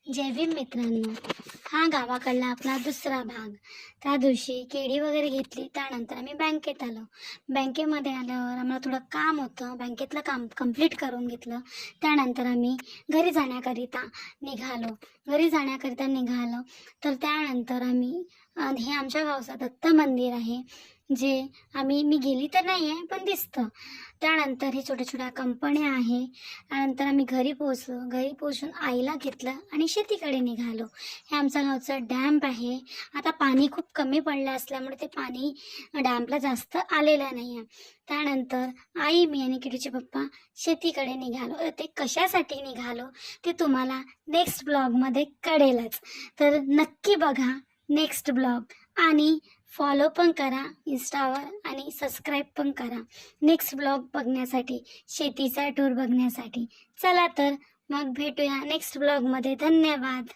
जय भीम मित्रांनो, हा गावाकडला आपला दुसरा भाग. त्या दिवशी केळी वगैरे घेतली. त्यानंतर आम्ही बँकेत आलो. बँकेमध्ये आल्यावर आम्हाला थोडं काम होतं. बँकेतलं काम कंप्लीट करून घेतलं. त्यानंतर आम्ही घरी जाण्याकरिता निघालो. तर त्यानंतर आम्ही हे आमच्या गावचं दत्त मंदिर आहे, जे मी गेली तर नाही आहे पण दिसतं. त्यानंतर हे छोट्या छोट्या कंपन्या आहे. त्यानंतर आम्ही घरी पोहोचलो. घरी पोहोचून आईला घेतलं आणि शेतीकडे निघालो. हे आमच्या गावचं डॅम्प आहे. आता पाणी खूप कमी पडलं असल्यामुळे ते पाणी डॅम्पला जास्त आलेलं नाही आहे. त्यानंतर आई, मी आणि किटूचे पप्पा शेतीकडे निघालो. ते कशासाठी निघालो ते तुम्हाला नेक्स्ट ब्लॉगमध्ये कळेलच. तर नक्की बघा नेक्स्ट ब्लॉग आणि फॉलो पण करा इंस्टावर आणि सबस्क्राईब पण करा नेक्स्ट ब्लॉग बघण्यासाठी, शेतीचा टूर बघण्यासाठी. चला तर मग भेटूया नेक्स्ट ब्लॉगमध्ये. धन्यवाद.